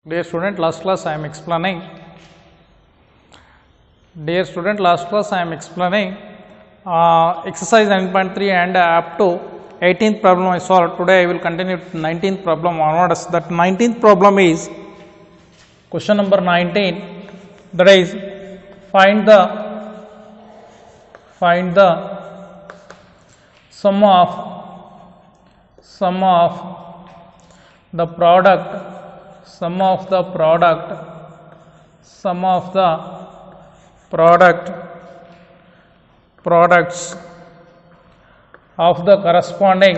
Dear student, last class I am explaining. Dear student, last class I am explaining exercise 9.3 and up to 18th problem I solved. Today I will continue 19th problem onwards. That 19th problem is question number 19. That is find the sum of the products of the corresponding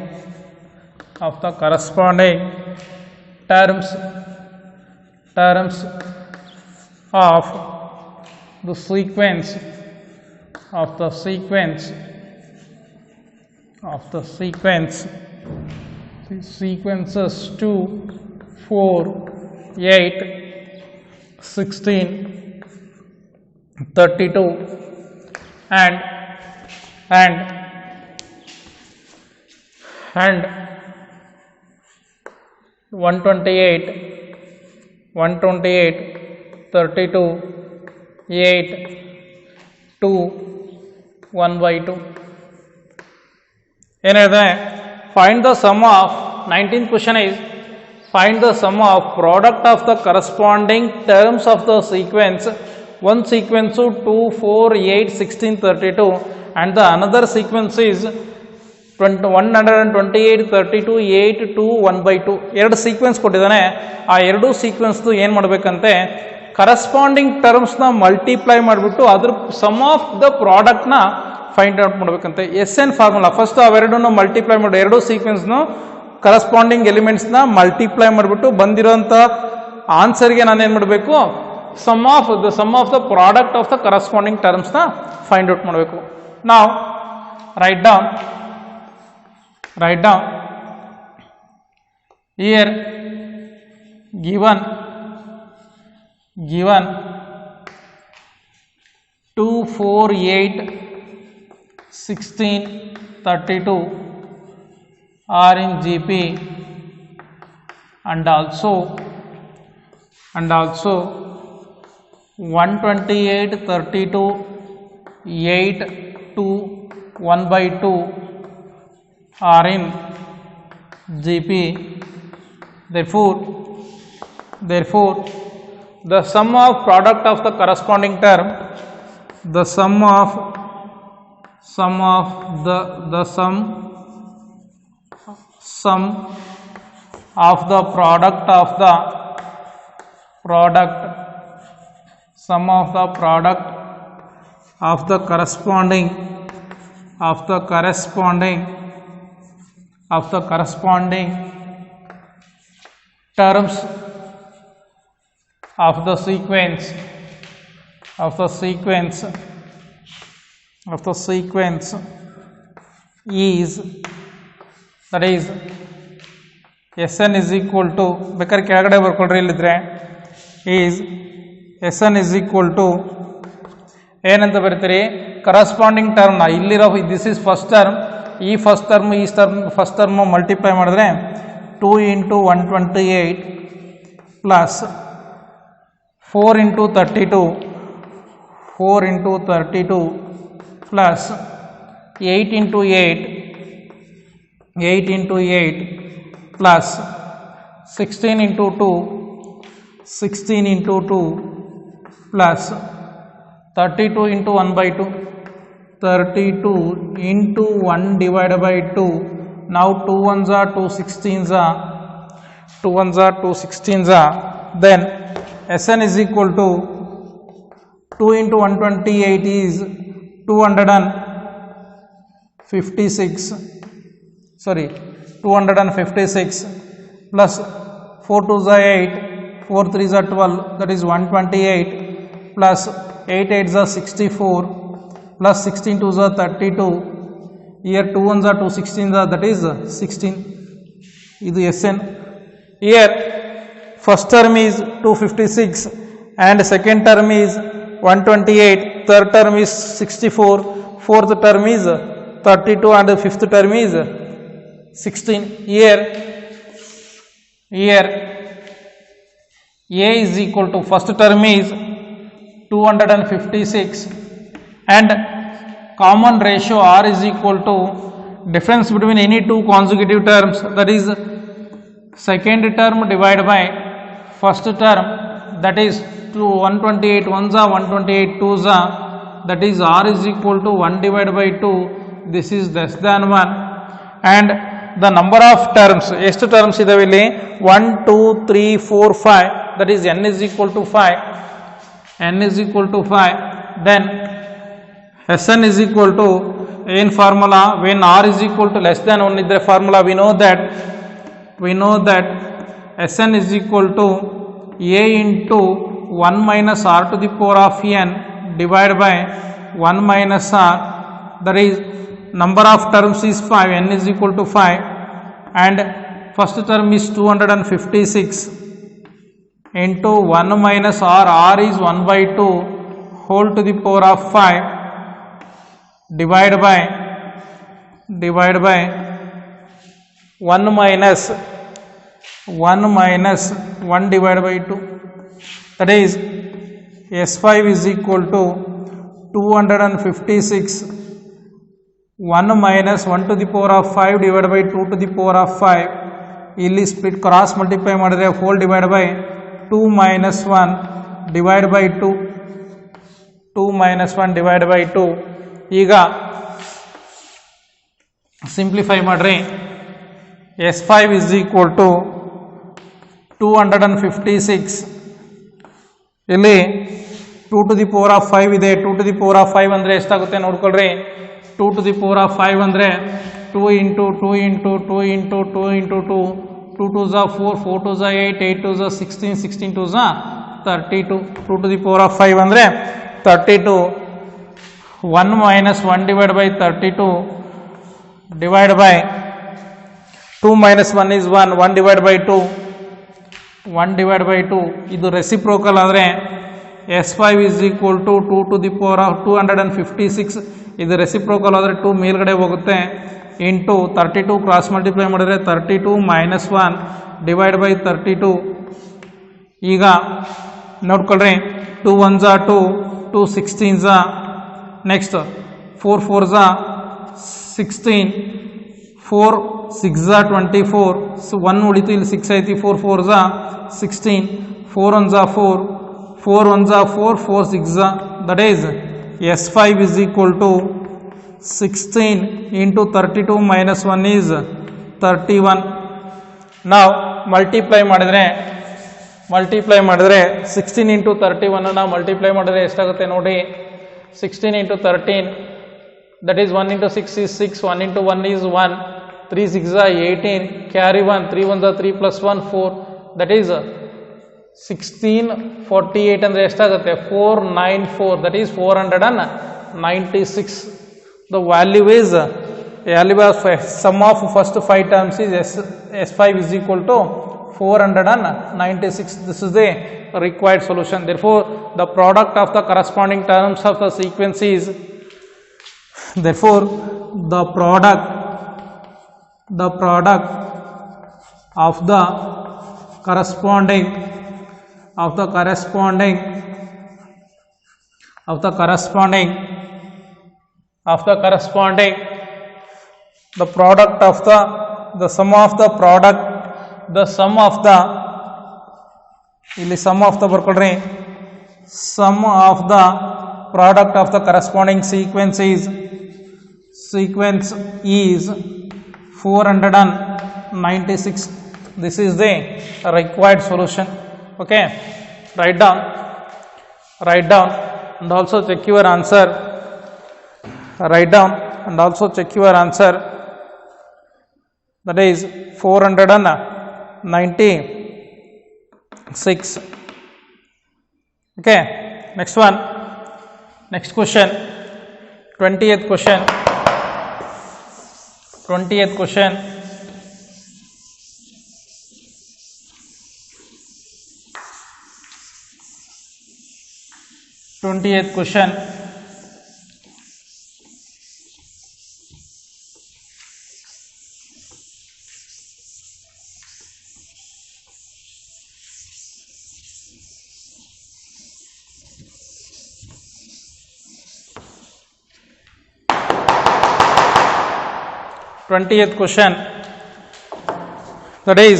terms of the sequences 2, 4, 8, 16, 32 and 128, 32, 8, 2, 1/2. ಏನಿದೆ find the sum of 19th question is find the sum of product of the corresponding terms of the sequence. One sequence 2, 4, 8, 16, 32 and the another sequence is 128, 32, 8, 2, 1/2. ಎರಡು sequence ಕೊಟ್ಟಿದ್ದಾನೆ. ಆ ಎರಡು ಸೀಕ್ವೆನ್ಸ್ದು ಏನು ಮಾಡಬೇಕಂತೆ, corresponding ಟರ್ಮ್ಸ್ನ multiply ಮಾಡಿಬಿಟ್ಟು ಅದ್ರ sum of the ಪ್ರಾಡಕ್ಟ್ನ find out ಮಾಡಬೇಕಂತೆ. S N formula first ಅವೆರಡನ್ನು ಮಲ್ಟಿಪ್ಲೈ ಮಾಡಿ ಎರಡು ಸೀಕ್ವೆನ್ಸ್ನು ಕರಸ್ಪಾಂಡಿಂಗ್ ಎಲಿಮೆಂಟ್ಸ್ನ ಮಲ್ಟಿಪ್ಲೈ ಮಾಡಿಬಿಟ್ಟು ಬಂದಿರೋಂಥ ಆನ್ಸರ್ಗೆ ನಾನು ಏನು ಮಾಡಬೇಕು, sum of the product of the corresponding ಟರ್ಮ್ಸ್ನ ಫೈಂಡ್ ಔಟ್ ಮಾಡಬೇಕು. ನಾವು write down here given 2, 4, 8, 16, 32 are in GP and also 128, 32, 8, 2, 1/2 are in GP. Therefore the sum of product of the corresponding term, the sum of the sum of the product of the corresponding terms of the sequence is, that is Sn is equal to, ಬೇಕಾದ್ರೆ ಕೆಳಗಡೆ ಬರ್ಕೊಳ್ರಿ, ಇಲ್ಲಿದ್ರೆ is Sn is equal to ಏನಂತ ಬರೀತೀರಿ, corresponding ಟರ್ಮ್ನ ಇಲ್ಲಿರೋ this is first term, ಈ first term multiply ಮಾಡಿದ್ರೆ 2 into 128 plus 4 into 32 plus 8 into 8 plus 16 into 2 plus 32 into 1/2 32 into 1 divided by 2. Now 2 1s are 2 16s are, then Sn is equal to 2 into 128 is 256 plus 4 2s are 8, 4 3s are 12, that is 128 plus 8 8s are 64 plus 16 2s are 32. Here 2 1s are 2 16s are, that is 16. Idu Sn. Here first term is 256 and second term is 128, third term is 64, fourth term is 32 and the fifth term is 16. Here A is equal to first term is 256 and common ratio R is equal to difference between any two consecutive terms, that is second term divided by first term, that is 128 ones are 128 twos are, that is R is equal to 1 divided by 2, this is less than 1, and the number of terms, ಎಷ್ಟು terms ಇದಾವೆ ಇಲ್ಲಿ 1 2 3 4 5, that is n is equal to 5, then Sn is equal to in formula when R is equal to less than 1 idre formula we know that Sn is equal to A into 1 minus R to the power of n divided by 1 minus R, that is number of terms is 5, n is equal to 5, and first term is 256 into 1 minus R, R is 1 by 2 whole to the power of 5 divided by 1 minus 1 divided by 2, that is S5 is equal to 256 1 minus 1 to the power of 5 divided by 2 to the power of 5, ಇಲ್ಲಿ split cross multiply ಮಾಡಿದ್ರೆ hole divide by 2 minus 1 divided by 2 divided by 2. ಈಗ simplify ಮಾಡ್ರಿ, S5 is equal to 256, ಇಲ್ಲಿ 2 to the power of 5 ಇದೆ, 2 to the power of 5 ಅಂದರೆ ಎಷ್ಟಾಗುತ್ತೆ ನೋಡ್ಕೊಳ್ರಿ, 2 to the power of 5 ಅಂದರೆ 2 into 2 into 2 into 2 into 2, 2 2s are 4, 4 2s are 8, 8 2s are 16, 16 2s are 32, 2 to the power of 5 ಅಂದರೆ 32, 1 minus 1 divided by 32 divided by 2 minus 1 is 1, 1 divided by 2, 1 divided by 2, ಇದು reciprocal ಆದರೆ S5 is equal to 2 to the power of 256, ಇದು reciprocal ಆದರೆ 2 ಮೇಲ್ಗಡೆ ಹೋಗುತ್ತೆ into 32 cross multiply ಮಾಡಿದ್ರೆ 32 minus 1 divided by 32. ಈಗ ನೋಡ್ಕೊಳ್ರಿ, 2 1s are 2, 2 16s are, next 4 4s are 16, 4 6s are 24, so 1 ಉಳಿತು, ಇಲ್ಲಿ 6 ಐತಿ, 4 4s are 16, 4 1s are 4, 4 1s are 4, 4 6s are, that is S5 is equal to 16 into 32 minus 1 is 31. ನಾವು multiply ಮಾಡಿದ್ರೆ 16 into 31 ನಾವು multiply ಮಾಡಿದ್ರೆ ಎಷ್ಟಾಗುತ್ತೆ ನೋಡಿ, 16 into 13, that is 1 into 6 is 6, 1 into 1 is 1, 3 6 are 18, carry 1, 3 1s are 3 plus 1 4, that is 1648 ಅಂದರೆ ಎಷ್ಟಾಗುತ್ತೆ 494, that is 496. The value is sum of first 5 terms is S5 is equal to 496. This is the required solution. Therefore, the product of the corresponding terms of the sequence is, therefore the product of the corresponding the product of the sum of the product, the sum of the, ಇಲ್ಲಿ sum of the ಬರ್ಕೊಳ್ರಿ, sum of the product of the corresponding sequence is 496. This is the required solution. Okay, write down and also check your answer. Write down and also check your answer. That is 496. Okay, next one, next question, 20th question. 20th question. 20th question, that is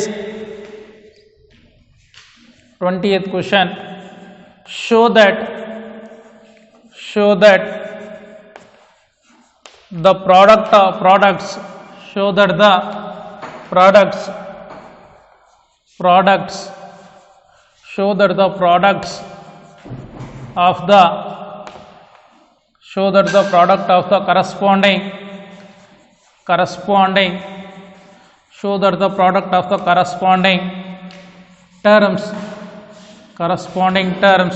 20th question, show that the products of the products corresponding terms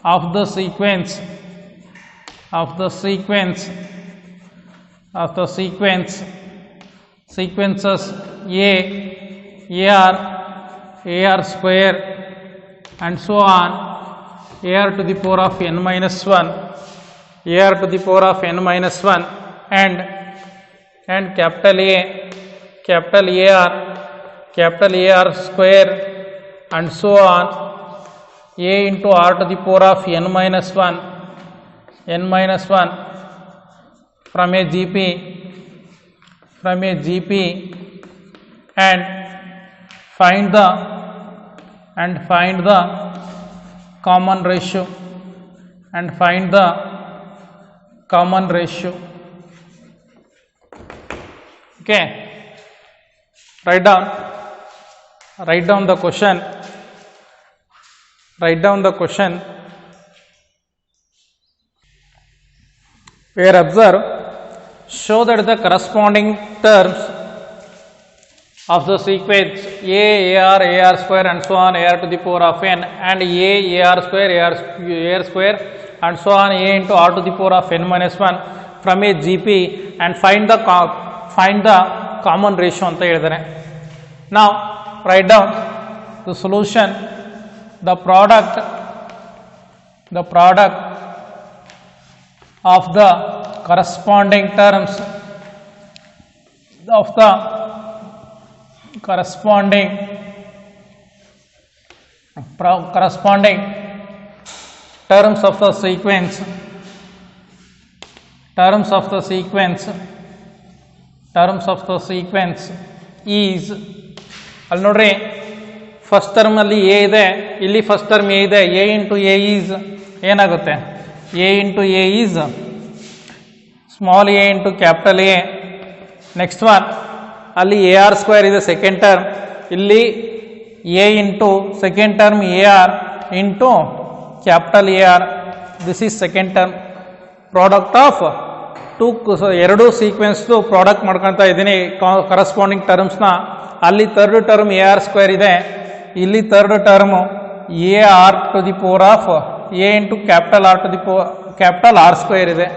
of the sequences AR square and so on, AR to the power of n minus 1, and capital AR square and so on, A into R to the power of n minus 1 from a GP and find the common ratio Okay, write down the question. Here observe, show that the corresponding terms of the sequence AR square and so on, AR to the power of n, and AR square and so on, A into R to the power of n minus 1 from a GP and find the common ratio anta helidare. Now write down the solution. The product of the corresponding terms of the corresponding terms of the sequence is, ಅಲ್ಲಿ ನೋಡ್ರಿ first term ಅಲ್ಲಿ a ಇದೆ, ಇಲ್ಲಿ first term a ಇದೆ. A into a is ಏನಾಗುತ್ತೆ? A into a is small A into capital A. Next one, ಅಲ್ಲಿ a r square ಇದೆ second term, ಇಲ್ಲಿ a into second term a r into capital A R. This is second term. Product of ಎರಡು ಸೀಕ್ವೆನ್ಸ್ದು product ಮಾಡ್ಕೊತಾ ಇದ್ದೀನಿ corresponding ಟರ್ಮ್ಸ್ನ. ಅಲ್ಲಿ third term a r square ಇದೆ, ಇಲ್ಲಿ third term a r to the power of A into capital R to the capital R square ಇದೆ.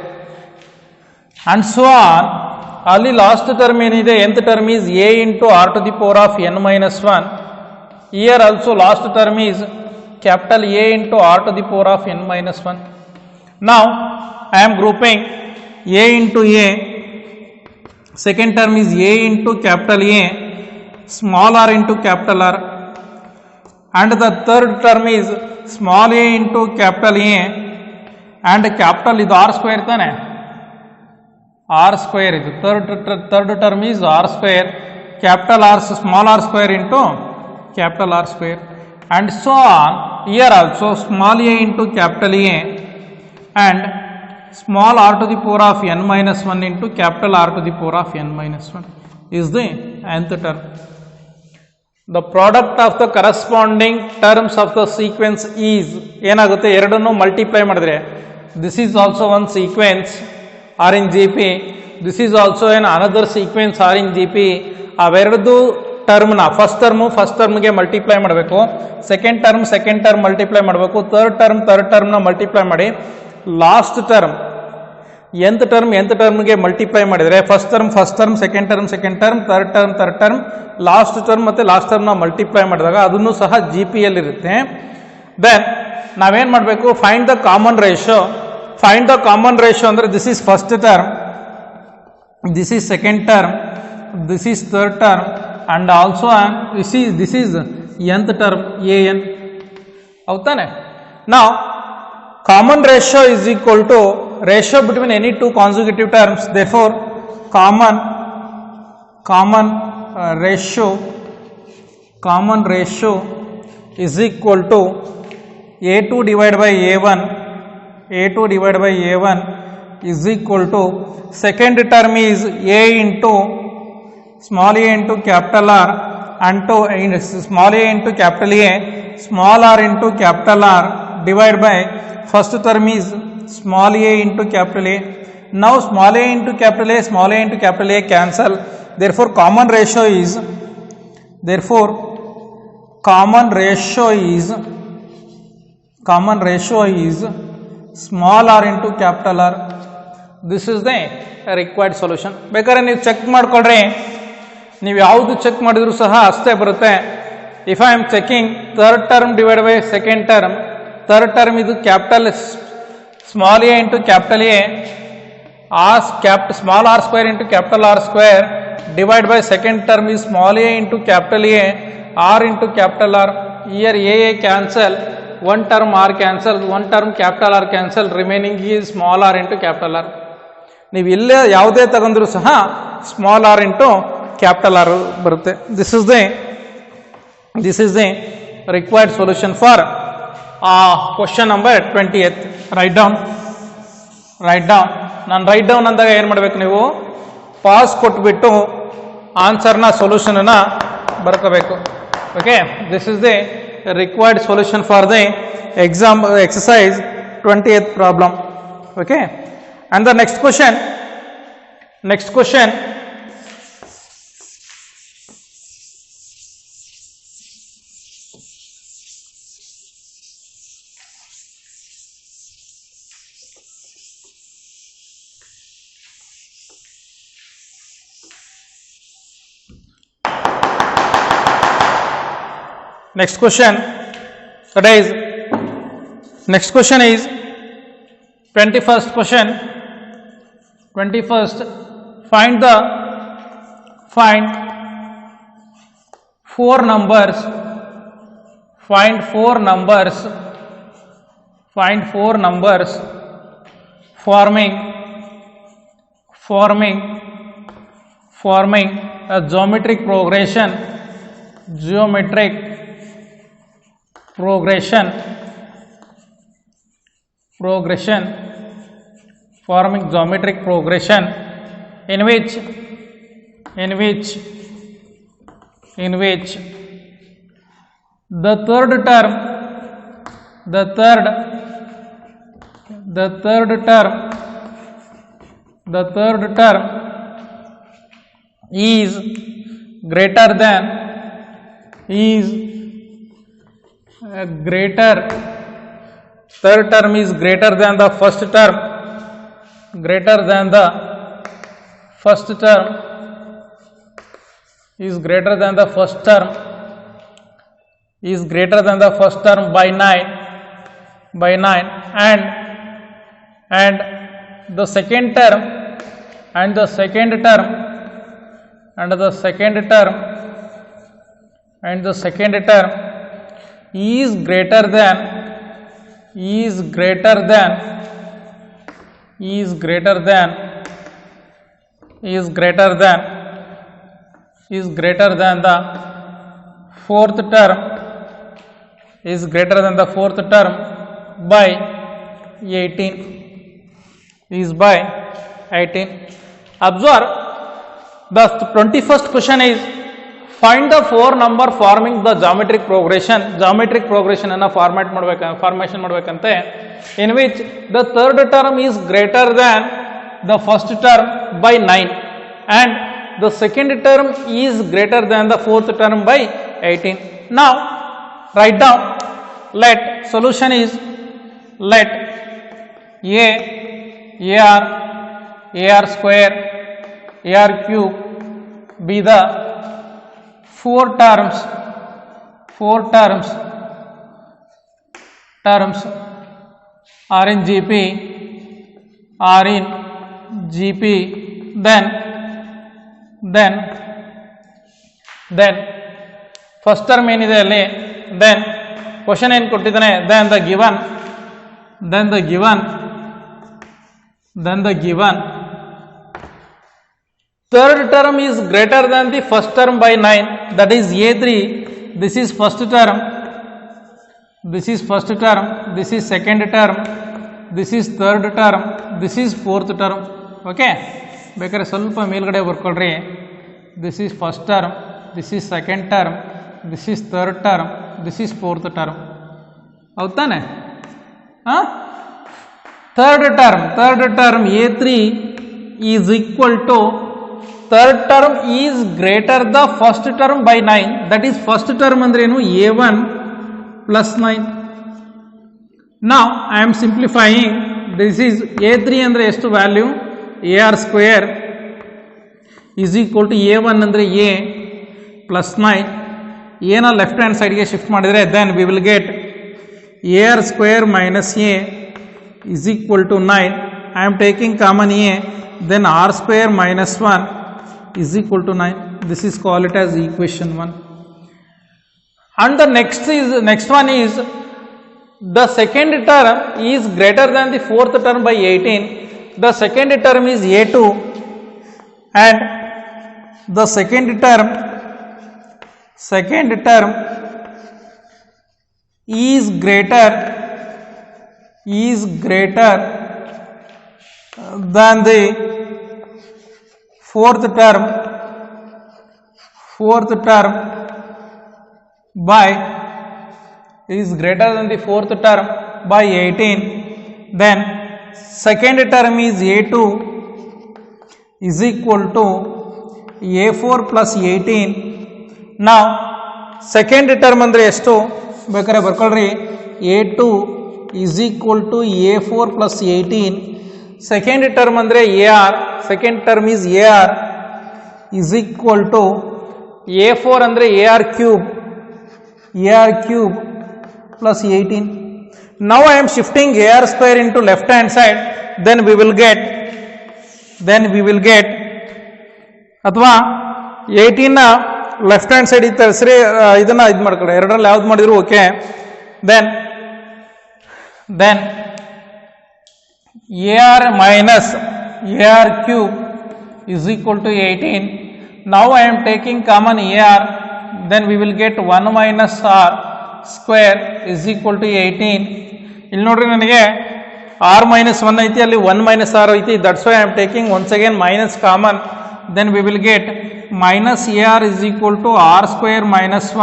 And so on. ಅಲ್ಲಿ ಲಾಸ್ಟ್ ಟರ್ಮ್ ಏನಿದೆ, nth term is A into R to the power of n minus 1. Here also last term is capital A into R to the power of n minus 1. Now I am grouping a into a, second term is a into capital A, small r into capital R, and the third term is small a into capital A and capital is r square tane, r square is third term is r square, capital R small r square into capital R square, and so on. Here also small a into capital A and small r to the power of n minus 1 into capital R to the power of n minus 1 is the nth term. The product of the corresponding terms of the sequence is ಏನಾಗುತ್ತೆ, ಎರಡನ್ನು multiply ಮಾಡಿದ್ರೆ, this is also one sequence R in GP, this is also another sequence R in GP. ಅವೆರಡು ಟರ್ಮ್ನ first ಟರ್ಮ್ಗೆ multiply ಮಾಡಬೇಕು, second term multiply ಮಾಡಬೇಕು, third ಟರ್ಮ್ನ multiply ಮಾಡಿ, ಲಾಸ್ಟ್ ಟರ್ಮ್ nth ಟರ್ಮ್ಗೆ ಮಲ್ಟಿಪ್ಲೈ ಮಾಡಿದರೆ first term second term third term last ಟರ್ಮ್ನ ಮಲ್ಟಿಪ್ಲೈ ಮಾಡಿದಾಗ ಅದನ್ನು ಸಹ ಜಿ ಪಿ ಯಲ್ಲಿರುತ್ತೆ. ದೆನ್ ನಾವೇನು ಮಾಡಬೇಕು, ಫೈಂಡ್ ದ ಕಾಮನ್ ರೇಷೋ ಅಂದರೆ this is first term, this is second term, this is third term and also this is nth term an. ಹೌದಾನೆ? ನಾವು common ratio is equal to ratio between any two consecutive terms. Therefore common ratio is equal to a2 divided by a1 is equal to second term is a into small a into capital R and to small a into capital A, small r into capital R divided by first term is small a into capital A. Now small a into capital A, small a into capital A cancel. Therefore common ratio is small r into capital R. This is the required solution. ಬೇಕಾದ್ರೆ ನೀವು check ಮಾಡ್ಕೊಳ್ರಿ, ನೀವು ಯಾವುದು check ಮಾಡಿದ್ರು ಸಹ ಅಷ್ಟೇ ಬರುತ್ತೆ. If I am checking third term divide by second term, third term ಇದು capital small A into capital A, small R square into capital R square divided by second term is small a into capital A, r into capital R. Here a cancel, one term r cancel, one term capital R cancel, remaining is small r into capital R. ನೀವು ಇಲ್ಲೇ ಯಾವುದೇ ತಗೊಂಡ್ರು ಸಹ small r into capital R ಬರುತ್ತೆ. This is the required solution for question number 20th. Write down. ನಾನು write down ಅಂದಾಗ ಏನು ಮಾಡಬೇಕು, ನೀವು ಪಾಸ್ ಕೊಟ್ಬಿಟ್ಟು ಆನ್ಸರ್ನ ಸೊಲ್ಯೂಷನನ್ನು ಬರ್ಕೋಬೇಕು. Okay, this is the required solution for the exercise 20th problem. Okay, and the next question Next question is 21st question. 21st, find four numbers forming a geometric progression forming geometric progression in which the third term is greater than third term is greater than the first term, is greater than the first term by 9, and the second term is greater than the fourth term, by 18. Observe, the 21st question is find the four number forming the geometric progression ಅನ್ನು formation ಮಾಡಬೇಕಂತೆ, in which the third term is greater than the first term by 9 and the second term is greater than the fourth term by 18. Now write down, let solution is, let ar square ar cube be the four terms are in GP, then first term ಏನಿದೆ ಅಲ್ಲಿ, then question ಏನು ಕೊಟ್ಟಿದ್ದಾನೆ, then the given third term is greater than the first term by 9, that is A3. This is first term, this is first term, this is second term, this is third term, this is fourth term. Okay, ಬೇಕಾದ್ರೆ ಸ್ವಲ್ಪ ಮೇಲ್ಗಡೆ ಬರ್ಕೊಳ್ರಿ. This is first term, this is second term, this is third term, this is fourth term. ಹೌದಾನೆ? third term A3 is equal to, third term is greater the first term by 9, that is first term ಅಂದ್ರೆ ಏನು A1 plus 9. Now I am simplifying. This is A3 ಅಂದ್ರೆ ಎಷ್ಟು value, AR square is equal to A1 ಅಂದ್ರೆ A plus 9. A ನ left hand ಸೈಡ್ಗೆ shift ಮಾಡಿದರೆ then we will get AR square minus A is equal to 9. I am taking common A, then R square minus 1 is equal to 9. This is called it as equation 1. And the next one is the second term is greater than the fourth term by 18. The second term is A2 and the second term is greater than the fourth term by, is greater than the fourth term by 18. Then second term is A2 is equal to A4 plus 18. Now second term ಅಂದ್ರೆ ಎಷ್ಟು ಬೇಕಾದ್ರೆ ಬರ್ಕೊಳ್ರಿ, A2 is equal to A4 plus 18. second term ಅಂದ್ರೆ AR, second term is AR is equal to A4 ಅಂದ್ರೆ AR cube plus 18. Now I am shifting AR square into left hand side, then we will get ಅಥವಾ 18 ನ left hand side ಇತ್ತು ಸರಿ, ಇದನ್ನ ಇದು ಮಾಡ್ಕೊಳ್ಳಿ, ಎರಡರಲ್ಲಿ ಯಾವ್ದು ಮಾಡಿದ್ರು okay. then AR minus AR cube is equal to 18. Now I am taking common AR, then we will get 1 minus R square is equal to 18. ಇಲ್ಲಿ ನೋಡ್ರಿ ನನಗೆ R minus 1 ಐತಿ, ಅಲ್ಲಿ 1 minus R ಐತಿ, that's why I am taking once again minus common, then we will get minus AR is equal to R square minus 1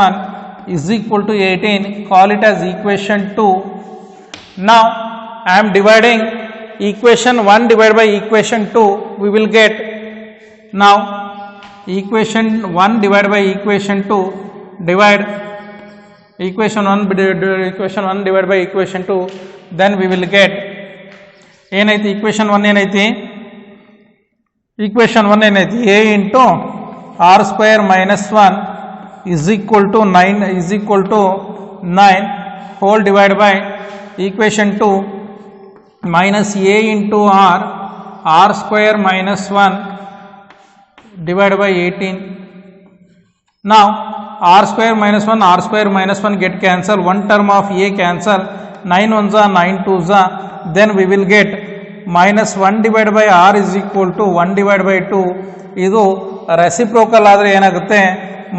is equal to 18. Call it as equation 2. Now I am dividing equation 1 divided by equation 2, we will get now equation 1 divided by equation 2, divide equation 1 divided by equation 2, then we will get ಏನಾಯ್ತು equation 1 ಏನಾಯ್ತು, equation 1 ಏನಾಯ್ತು A into R square minus 1 is equal to 9 whole divided by equation 2 minus A into R square minus 1 divided by 18. Now R square minus 1 get cancel, one term of A cancel, 9 ones are 9 twos are, then we will get minus 1 divided by R is equal to 1 divided by 2. ಇದು reciprocal ಆದರೆ ಏನಾಗುತ್ತೆ,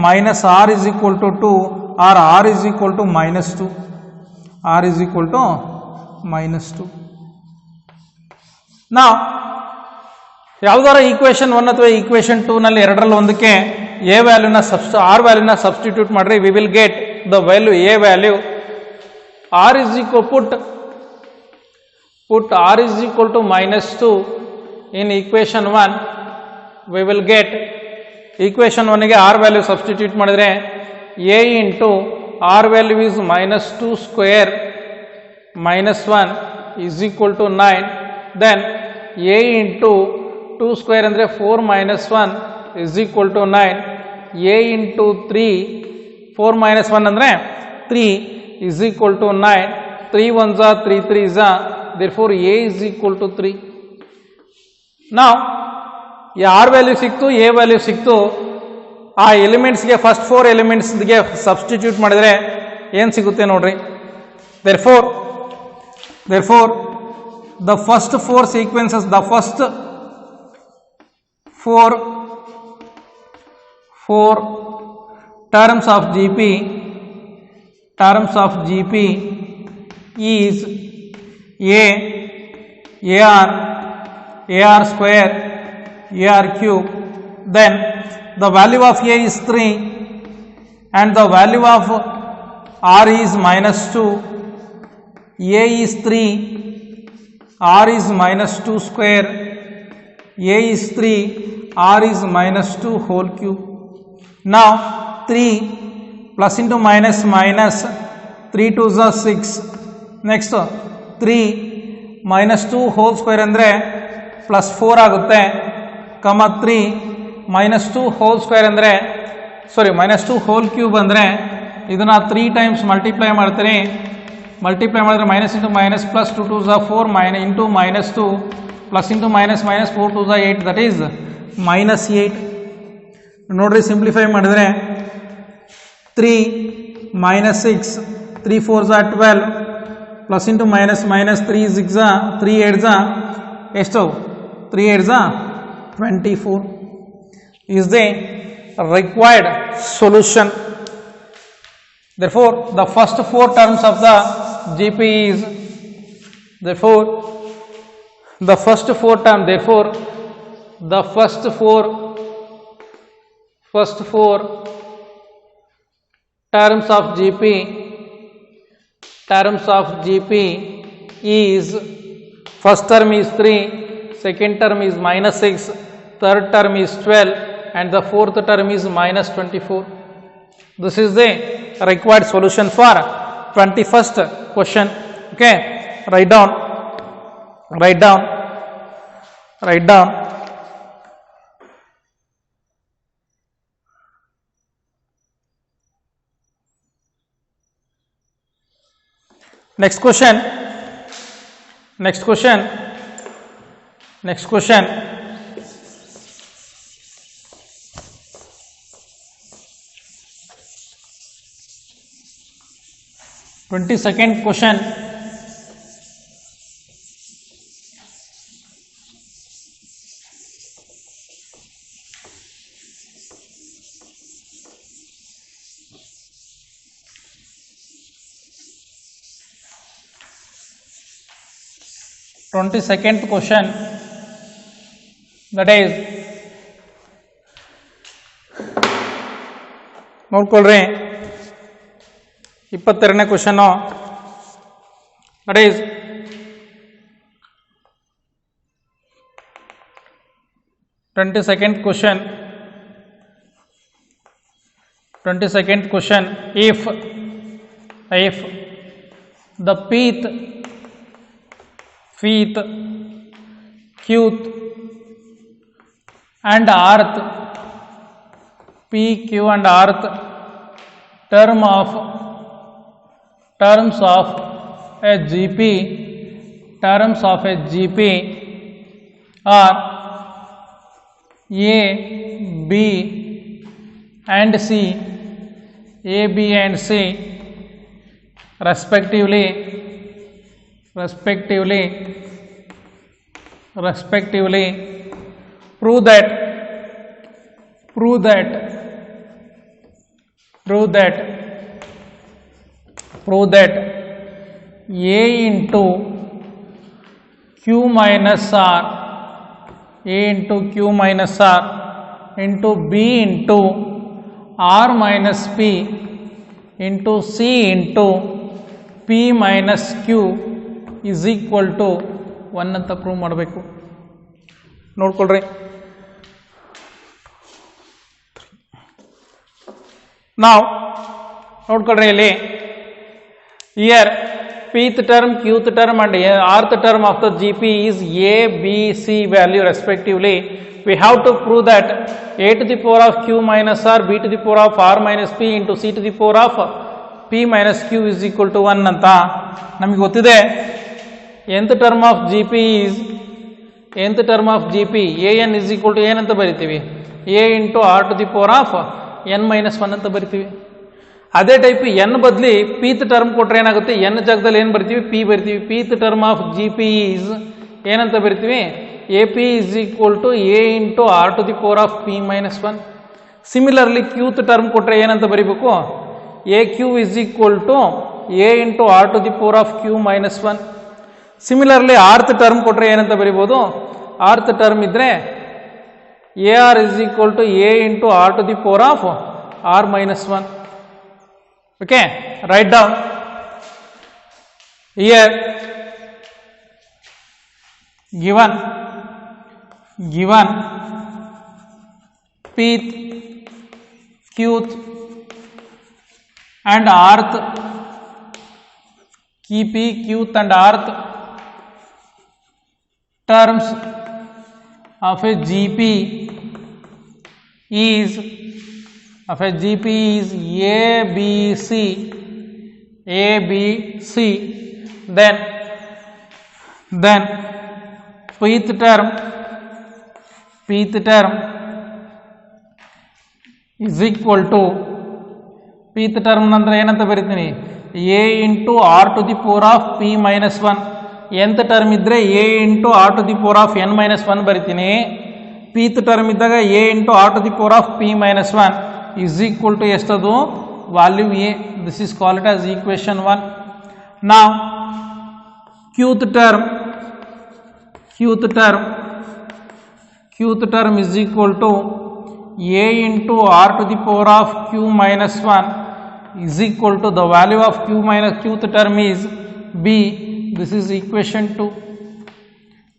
minus R is equal to 2 or R is equal to minus 2. Now ಯಾವುದಾರ equation 1 ಅಥವಾ equation 2 ನಲ್ಲಿ ಎರಡರಲ್ಲಿ ಒಂದಕ್ಕೆ A ವ್ಯಾಲ್ಯೂನ R ವ್ಯಾಲ್ಯೂನ substitute ಮಾಡ್ರಿ, we will get the value A value. R is equal, put R is equal to minus 2 in equation 1, we will get equation 1 ಗೆ R value substitute ಮಾಡಿದ್ರೆ A into R value is minus 2 square minus 1 is equal to 9. Then A into 2 square ಅಂದರೆ 4 minus 1 is equal to 9. A into 3, 4 minus 1 ಅಂದರೆ 3 is equal to 9. 3 ones are 3 threes are, therefore A is equal to 3. Now R value ಸಿಕ್ತು, A value ಸಿಕ್ತು, ಆ ಎಲಿಮೆಂಟ್ಸ್ಗೆ first 4 ಎಲಿಮೆಂಟ್ಸ್ಗೆ substitute ಮಾಡಿದರೆ ಏನು ಸಿಗುತ್ತೆ ನೋಡ್ರಿ. therefore the first 4 sequences, the first 4 4 terms of GP is A, AR, AR square, AR cube. Then the value of A is 3 and the value of R is -2. A is 3, R is -2 square, A is 3, R is -2 whole cube. Now 3 plus into minus minus 3 2s are 6. Next 3 -2 whole square ಅಂದರೆ +4 ಆಗುತ್ತೆ, ಕಮ 3 -2 whole square ಅಂದರೆ -2 whole cube ಅಂದರೆ ಇದನ್ನ 3 times multiply ಮಾಡ್ತೀನಿ. Multiply ಮಾಡಿದ್ರೆ minus into minus plus 2 2s are 4 into -2 plus into minus minus 4 2s are 8, that is -8. ನೋಡ್ರಿ simplify ಮಾಡಿದ್ರೆ 3 -6 3 4s are 12 plus into minus minus 3 6 3 8s ಎಷ್ಟು 3 8s 24 is the required solution. Therefore the first 4 terms of the GP is the first 4 terms of GP is first term is 3, second term is -6, third term is 12 and the fourth term is -24. This is the required solution for 21st question. Okay, write down. Next question. 22nd question. That is ನೋಡ್ಕೊಳ್ರಿ 22ನೇ question. That is 22nd question. If the pth, qth and rth, p, q and rth terms of a GP are A, B and C respectively, prove that A into Q minus R into B into R minus P into C into P minus Q is equal to 1 ಅಂತ prove ಮಾಡಬೇಕು. ನೋಡ್ಕೊಳ್ರಿ. ನಾವು ನೋಡ್ಕೊಳ್ರಿ ಇಲ್ಲಿ here pth term, qth term and rth term of the GP is A, B, C value respectively. We have to prove that A to the power of Q minus R, B to the power of R minus P into C to the power of P minus Q is equal to 1 ಅಂತ ನಮಗೆ ಗೊತ್ತಿದೆ. nth term of GP an is equal to ಏನಂತ ಬರಿತೀವಿ, A into R to the power of n minus 1 ಅಂತ ಬರಿತೀವಿ. ಅದೇ type n ಬದಲಿ pth term ಕೊಟ್ರೆ ಏನಾಗುತ್ತೆ, n ಜಾಗದಲ್ಲಿ ಏನು ಬರ್ತೀವಿ, p ಬರ್ತೀವಿ. pth term of GP is ಏನಂತ ಬರ್ತೀವಿ, AP is equal to A into R to the power of P minus 1. Similarly qth term ಕೊಟ್ಟರೆ ಏನಂತ ಬರೀಬೇಕು, a q is equal to a into R to the power of q minus 1. Similarly rth term ಕೊಟ್ಟರೆ ಏನಂತ ಬರೀಬೋದು, rth term ಇದ್ದರೆ a r is equal to a into R to the power of r minus 1. Okay, write down here given pth, qth and rth, key p, qth and rth terms of a GP is ABC, then pth term is equal to, pth term ನಂತರ ಏನಂತ ಬರೀತೀನಿ, a into R to the power of p minus 1. nth term ಇದ್ದರೆ a into R to the power of n minus 1 ಬರಿತೀನಿ. pth term ಇದ್ದಾಗ a into R to the power of p minus 1 is equal to ಎಷ್ಟದು, value a. This is called as equation 1. ನಾವು qth term is equal to a into r to the power of q minus 1 is equal to the value of qth term is b. This is equation 2.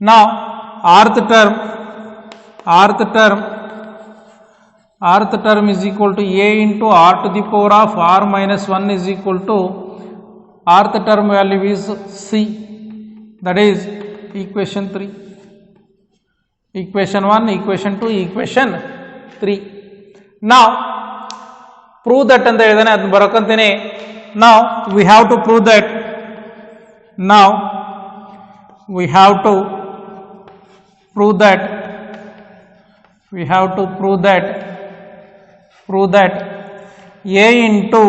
Now rth term is equal to a into r to the power of r minus 1 is equal to, rth term value is c. That is equation 3. Equation 1, equation 2, equation 3. Now prove that ಅಂತ ಹೇಳಿದಾನೆ, ಅದನ್ನ ಬರೋಕಂತೀನಿ. Now we have to prove that. Prove that a into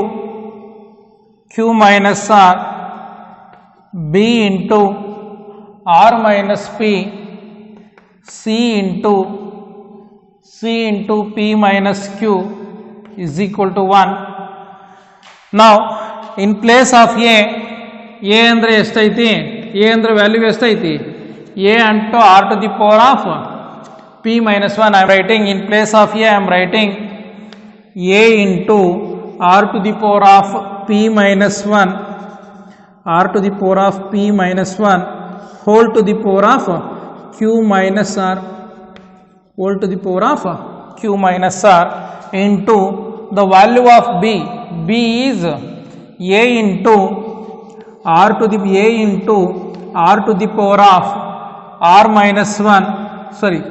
q minus r, b into r minus p, c into p minus q is equal to 1. Now in place of a ಅಂದರೆ ಎಷ್ಟೈತಿ, a ಅಂದರೆ value ಎಷ್ಟೈತಿ, a into r to the power of p minus 1. I am writing in place of a, I am writing a into r to the power of p minus 1, r to the power of p minus 1 whole to the power of q minus r, whole to the power of q minus r into the value of b. B is a into r to the power of r minus 1, sorry,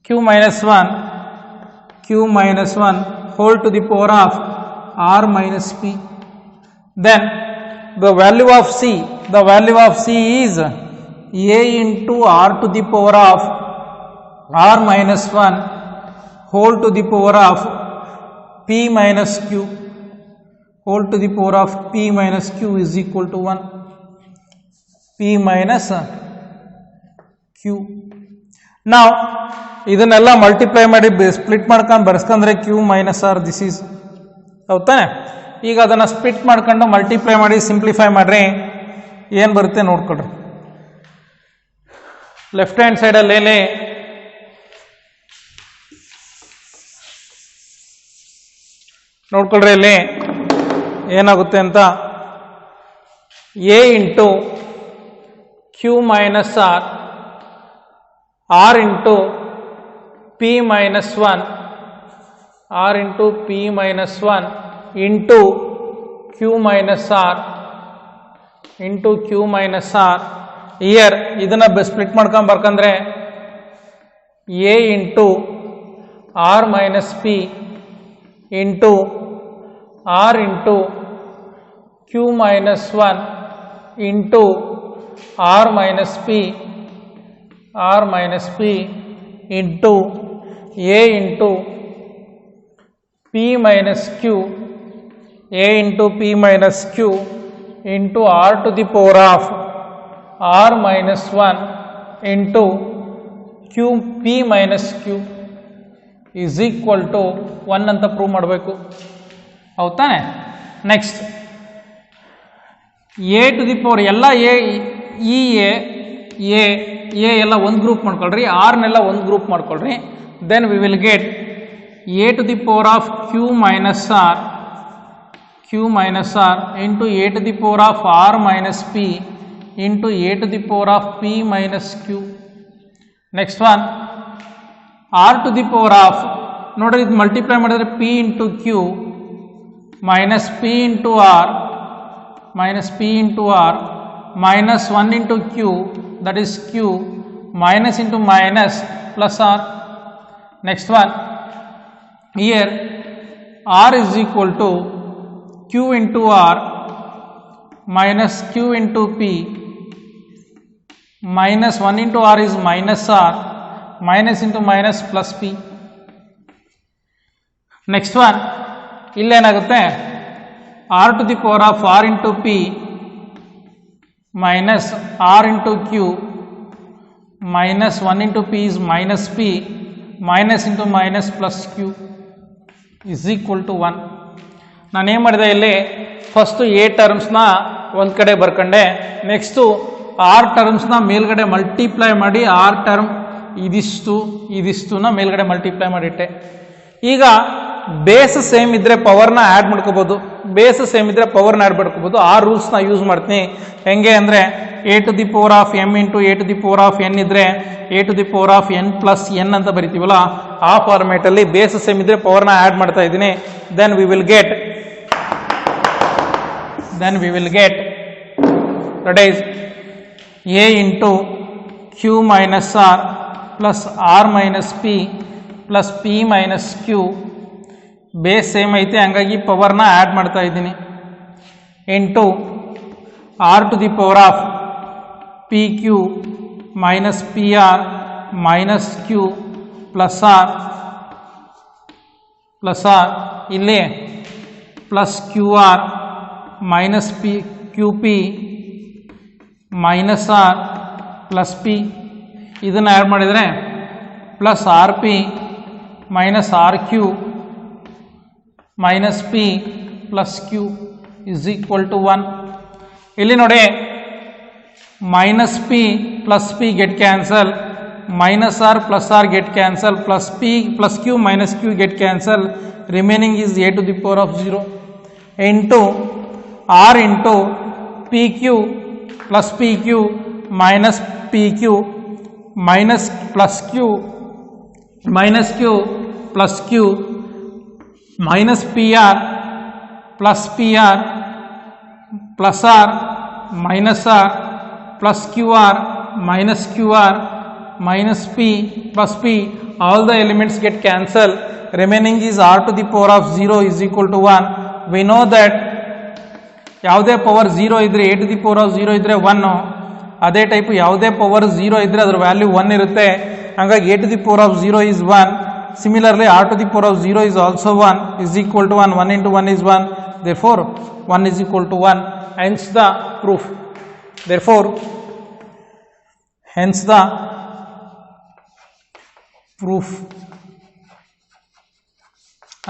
q minus 1 whole to the power of r minus p. Then the value of c is a into r to the power of r minus 1 whole to the power of p minus q, whole to the power of p minus q is equal to 1. p minus q. Now ಇದನ್ನೆಲ್ಲ multiply ಮಾಡಿ split ಮಾಡ್ಕೊಂಡು ಬರ್ಸ್ಕೊಂಡ್ರೆ q minus r, this is ಹೌದಾನೆ. ಈಗ ಅದನ್ನು split ಮಾಡ್ಕೊಂಡು multiply ಮಾಡಿ simplify ಮಾಡ್ರಿ, ಏನು ಬರುತ್ತೆ ನೋಡ್ಕೊಳ್ರಿ. ಲೆಫ್ಟ್ ಹ್ಯಾಂಡ್ ಸೈಡಲ್ಲಿ ನೋಡ್ಕೊಳ್ರಿ, ಇಲ್ಲಿ ಏನಾಗುತ್ತೆ ಅಂತ, a into q minus r, r into p minus 1, r into p minus 1 into q minus r into q minus r. Here ಇದನ್ನ ಸ್ಪ್ಲಿಟ್ ಮಾಡ್ಕೊಂಡು ಬರ್ಕಂದ್ರೆ a into r minus p into r into q minus 1 into r minus p into a into p minus q, a into p minus q into r to the power of r minus 1 into q p minus q, is equal to 1 ಅಂತ prove ಮಾಡಬೇಕು. ಹೌದು ತಾನೆ? Next a to the power ಎಲ್ಲ a ಎಲ್ಲ ಒಂದು group ಮಾಡ್ಕೊಳ್ರಿ, ಆರ್ನೆಲ್ಲ ಒಂದು ಗ್ರೂಪ್ ಮಾಡ್ಕೊಳ್ರಿ. Then we will get a to the power of q minus r into a to the power of r minus p into a to the power of p minus q. Next one r to the power of, ನೋಡ್ರಿ ಇದು multiply ಮಾಡಿದ್ರೆ P into q minus p into r minus 1 into q, that is q, minus into minus plus r. Next one, here r is equal to q into r minus q into p, minus 1 into r is minus r, minus into minus plus p. Next one, ಇಲ್ಲೇನಾಗುತ್ತೆ r to the power of r into p minus r into q minus 1 into p is minus p minus into minus plus q is equal to 1. ನಾನು ಏನು ಮಾಡಿದೆ ಇಲ್ಲಿ first A ಟರ್ಮ್ಸ್ನ ಒಂದು ಕಡೆ ಬರ್ಕೊಂಡೆ, next R ಟರ್ಮ್ಸ್ನ ಮೇಲ್ಗಡೆ multiply ಮಾಡಿ R term ಇದಿಷ್ಟುನ ಮೇಲ್ಗಡೆ multiply ಮಾಡಿಟ್ಟೆ. ಈಗ ಬೇಸ್ ಸೇಮ್ ಇದ್ದರೆ ಪವರ್ನ ಆ್ಯಡ್ ಮಾಡ್ಕೋಬೋದು, ಬೇಸ್ ಸೇಮ್ ಇದ್ದರೆ ಪವರ್ನ ಆ್ಯಡ್ ಮಾಡ್ಕೋಬೋದು. ಆ ರೂಲ್ಸ್ನ ಯೂಸ್ ಮಾಡ್ತೀನಿ. ಹೆಂಗೆ ಅಂದರೆ a to the power of m into a to the power of n ಇದ್ದರೆ a to the power of n plus n ಅಂತ ಬರಿತೀವಲ್ಲ, ಆ ಫಾರ್ಮೇಟಲ್ಲಿ ಬೇಸ್ ಸೇಮ್ ಇದ್ದರೆ ಪವರ್ನ ಆ್ಯಡ್ ಮಾಡ್ತಾ ಇದ್ದೀನಿ. Then we will get that is A into q minus r plus r minus p plus p minus q. Base same ಐತೆ ಹಂಗಾಗಿ ಪವರ್ನ add ಮಾಡ್ತಾ ಇದ್ದೀನಿ. Into R to the power of p q minus p r minus q plus r ಇಲ್ಲಿ plus q r minus p q p minus r plus p. ಇದನ್ನು add ಮಾಡಿದರೆ plus r p minus r q minus p plus Q is equal to 1. ಇಲ್ಲಿ ನೋಡಿ minus p plus p get cancel, minus r plus r get cancel, plus p plus q minus q get cancel, remaining is a to the power of 0 into r into p q plus p q minus p q minus plus q minus q plus q minus p r plus p r plus r minus r plus q r minus q r minus p plus p. All the elements get cancel, remaining is r to the power of 0 is equal to 1. We know that ಯಾವುದೇ power 0 ಇದ್ದರೆ a to the power of 0 ಇದ್ದರೆ 1, ಅದೇ type ಯಾವುದೇ power 0 ಇದ್ದರೆ ಅದರ value 1 ಇರುತ್ತೆ. ಹಾಗಾಗಿ a to the power of 0 is 1. Similarly, r to the power of 0 is also 1 is equal to 1. 1 into 1 is 1. Therefore, 1 is equal to 1. Hence the proof. Therefore, hence the proof.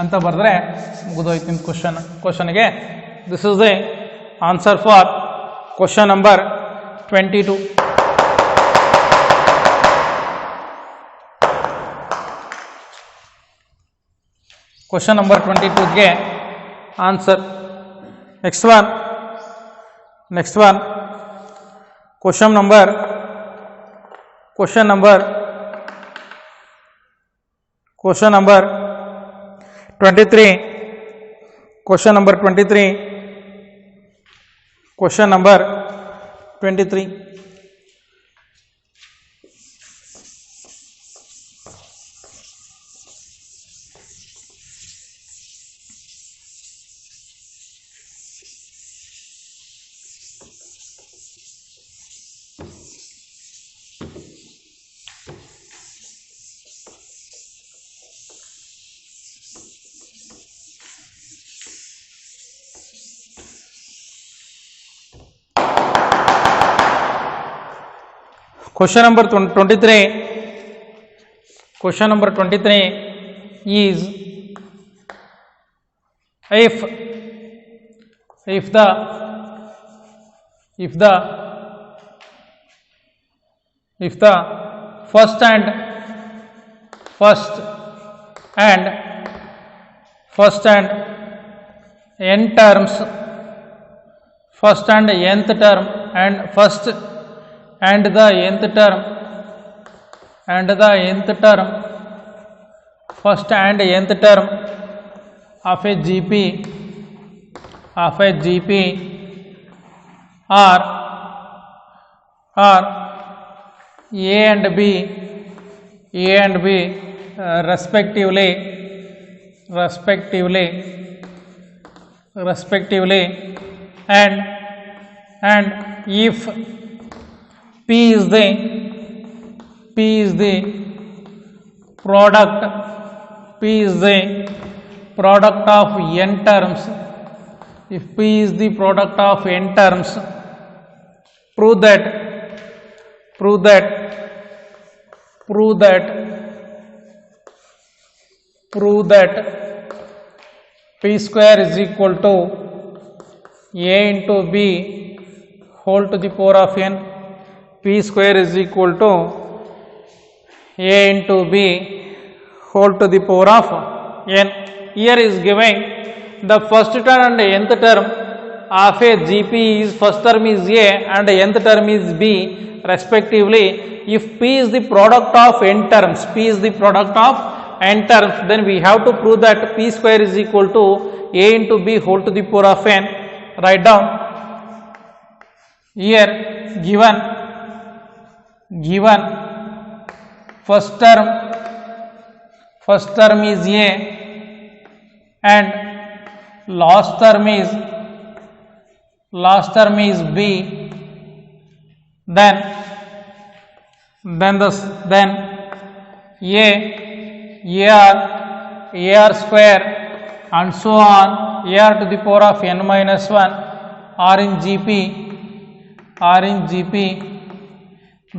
ಅಂತ ಬರೆದ್ರೆ ಮುಗಿದೋಯ್ತು ನಿಮ್ಮ ಕ್ವಶನ್ಗೆ. This is the answer for question number 22. Question number 22ಗೆ answer. Next one question number 23. Question number 23. Question number 23. is if the first and n terms, first and nth term, and first and the nth term, first and nth term of a GP are A and B respectively, and if P is the product of n terms, if P is the product of n terms, prove that P square is equal to A into B whole to the power of n. P square is equal to A into B whole to the power of n. Here is giving the first term and nth term of a GP is, first term is A and nth term is B respectively. If P is the product of n terms, then we have to prove that P square is equal to A into B whole to the power of n. Write down here, given first term is A and last term is B, then AR square and so on, AR to the power of n minus 1 are in GP.